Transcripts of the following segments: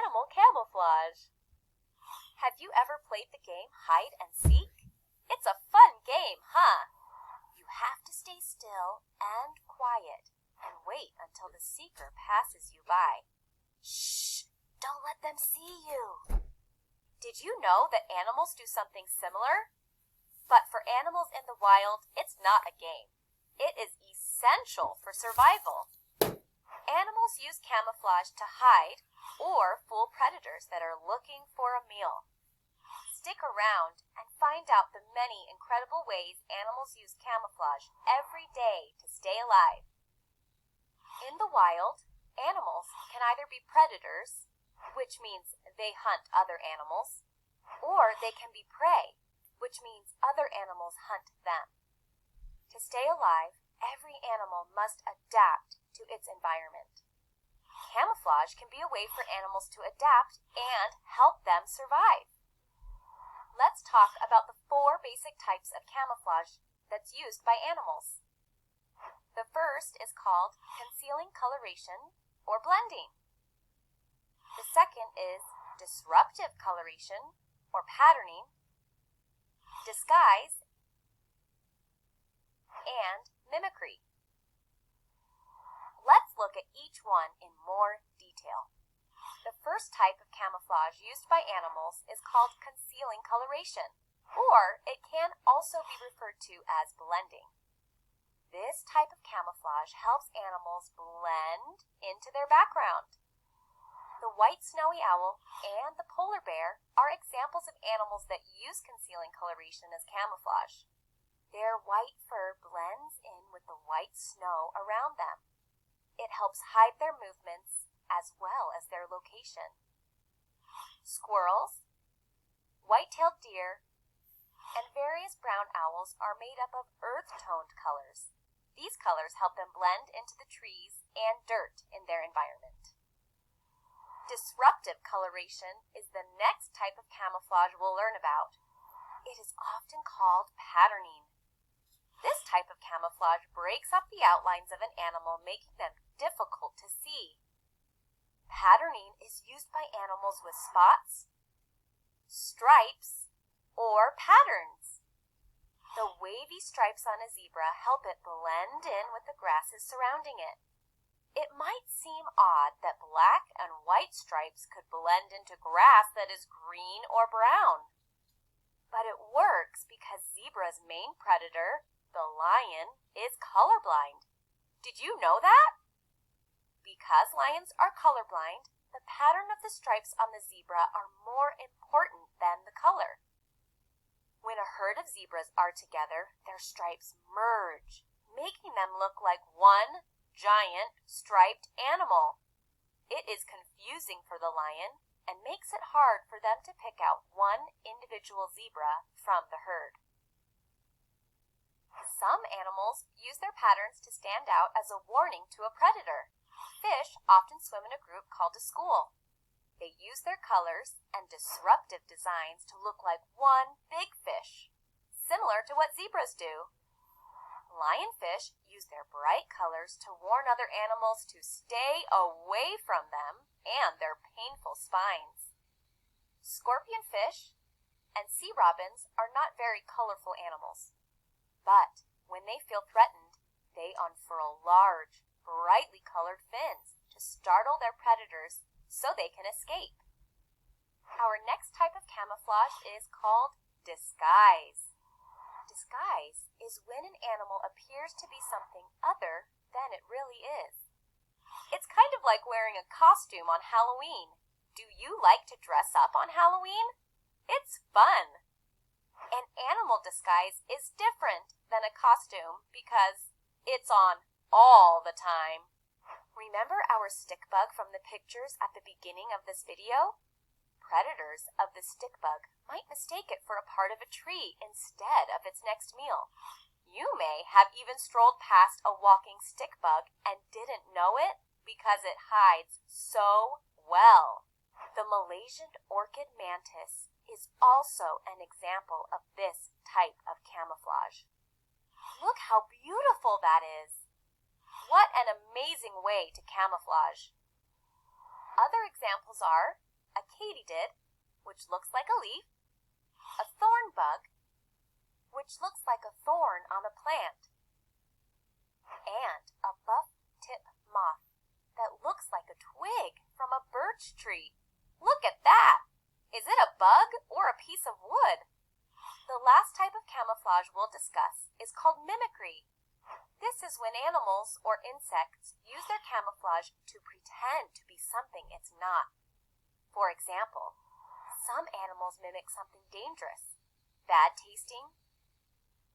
animal camouflage. Have you ever played the game hide and seek? It's a fun game, huh? You have to stay still and quiet and wait until the seeker passes you by. Shh! Don't let them see you. Did you know that animals do something similar? But for animals in the wild, it's not a game. It is essential for survival. Animals use camouflage to hide or fool predators that are looking for a meal. Stick around and find out the many incredible ways animals use camouflage every day to stay alive. In the wild, animals can either be predators, which means they hunt other animals, or they can be prey, which means other animals hunt them. To stay alive, every animal must adapt to its environment. Camouflage can be a way for animals to adapt and help them survive. Let's talk about the 4 basic types of camouflage that's used by animals. The first is called concealing coloration or blending. The second is disruptive coloration or patterning, disguise, and mimicry. Let's look at each one in more detail. The first type of camouflage used by animals is called concealing coloration, or it can also be referred to as blending. This type of camouflage helps animals blend into their background. The white snowy owl and the polar bear are examples of animals that use concealing coloration as camouflage. Their white fur blends in with the white snow around them. It helps hide their movements as well as their location. Squirrels, white-tailed deer, and various brown owls are made up of earth-toned colors. These colors help them blend into the trees and dirt in their environment. Disruptive coloration is the next type of camouflage we'll learn about. It is often called patterning. This type of camouflage breaks up the outlines of an animal, making them difficult to see. Patterning is used by animals with spots, stripes, or patterns. The wavy stripes on a zebra help it blend in with the grasses surrounding it. It might seem odd that black and white stripes could blend into grass that is green or brown. But it works because zebra's main predator, the lion, is colorblind. Did you know that? Because lions are colorblind, the pattern of the stripes on the zebra are more important than the color. When a herd of zebras are together, their stripes merge, making them look like one giant striped animal. It is confusing for the lion and makes it hard for them to pick out one individual zebra from the herd. Some animals use their patterns to stand out as a warning to a predator. Fish often swim in a group called a school. They use their colors and disruptive designs to look like one big fish, similar to what zebras do. Lionfish use their bright colors to warn other animals to stay away from them and their painful spines. Scorpionfish and sea robins are not very colorful animals, but when they feel threatened, they unfurl large, brightly colored fins to startle their predators so they can escape. Our next type of camouflage is called disguise. Disguise is when an animal appears to be something other than it really is. It's kind of like wearing a costume on Halloween. Do you like to dress up on Halloween? It's fun. An animal disguise is different than a costume because it's on all the time. Remember our stick bug from the pictures at the beginning of this video? Predators of the stick bug might mistake it for a part of a tree instead of its next meal. You may have even strolled past a walking stick bug and didn't know it because it hides so well. The Malaysian orchid mantis is also an example of this type of camouflage. Look how beautiful that is! What an amazing way to camouflage! Other examples are a katydid, which looks like a leaf, a thorn bug, which looks like a thorn on a plant, and a buff-tip moth that looks like a twig from a birch tree. Look at that! Is it a bug or a piece of wood? The last type of camouflage we'll discuss is called mimicry. This is when animals or insects use their camouflage to pretend to be something it's not. For example, some animals mimic something dangerous, bad tasting,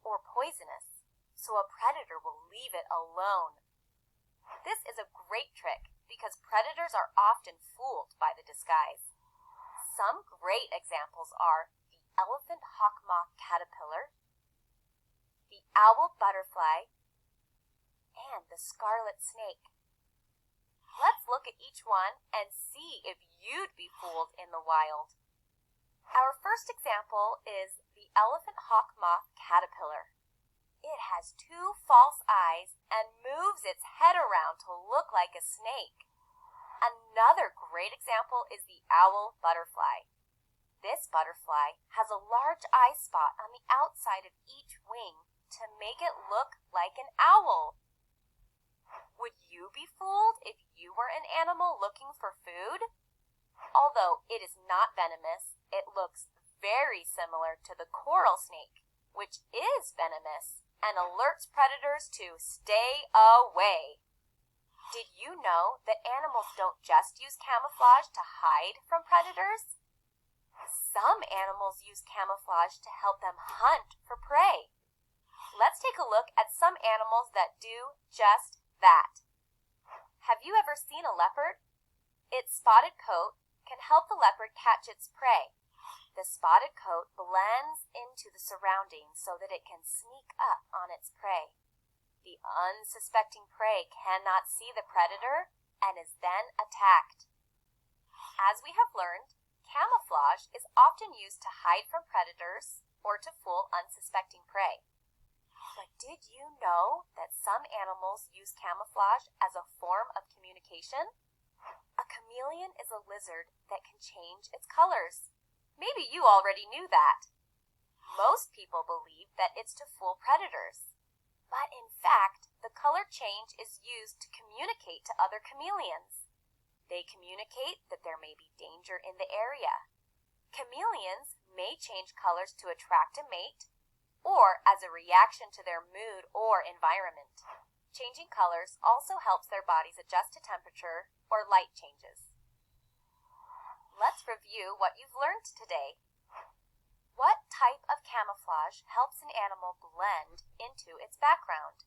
or poisonous, so a predator will leave it alone. This is a great trick because predators are often fooled by the disguise. Some great examples are the elephant hawk moth caterpillar, the owl butterfly, and the scarlet snake. Let's look at each one and see if you'd be fooled in the wild. Our first example is the elephant hawk moth caterpillar. It has two false eyes and moves its head around to look like a snake. Another great example is the owl butterfly. This butterfly has a large eye spot on the outside of each wing to make it look like an owl. Would you be fooled if you were an animal looking for food? Although it is not venomous, it looks very similar to the coral snake, which is venomous and alerts predators to stay away. Did you know that animals don't just use camouflage to hide from predators? Some animals use camouflage to help them hunt for prey. Let's take a look at some animals that do just that. Have you ever seen a leopard? Its spotted coat can help the leopard catch its prey. The spotted coat blends into the surroundings so that it can sneak up on its prey. The unsuspecting prey cannot see the predator and is then attacked. As we have learned, camouflage is often used to hide from predators or to fool unsuspecting prey. But did you know that some animals use camouflage as a form of communication? A chameleon is a lizard that can change its colors. Maybe you already knew that. Most people believe that it's to fool predators. But in fact, the color change is used to communicate to other chameleons. They communicate that there may be danger in the area. Chameleons may change colors to attract a mate or as a reaction to their mood or environment. Changing colors also helps their bodies adjust to temperature or light changes. Let's review what you've learned today. What type of camouflage helps an animal blend into its background?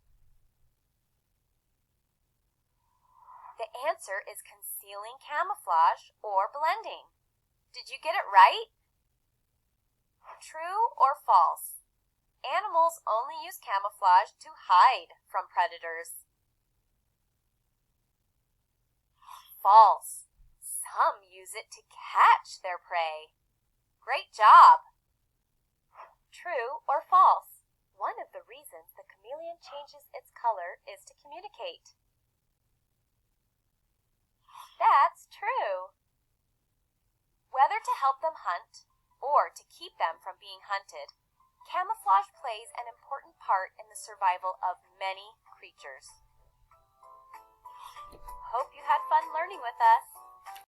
The answer is concealing camouflage or blending. Did you get it right? True or false? Animals only use camouflage to hide from predators. False. Some use it to catch their prey. Great job! True or false? One of the reasons the chameleon changes its color is to communicate. That's true. Whether to help them hunt or to keep them from being hunted, camouflage plays an important part in the survival of many creatures. Hope you had fun learning with us.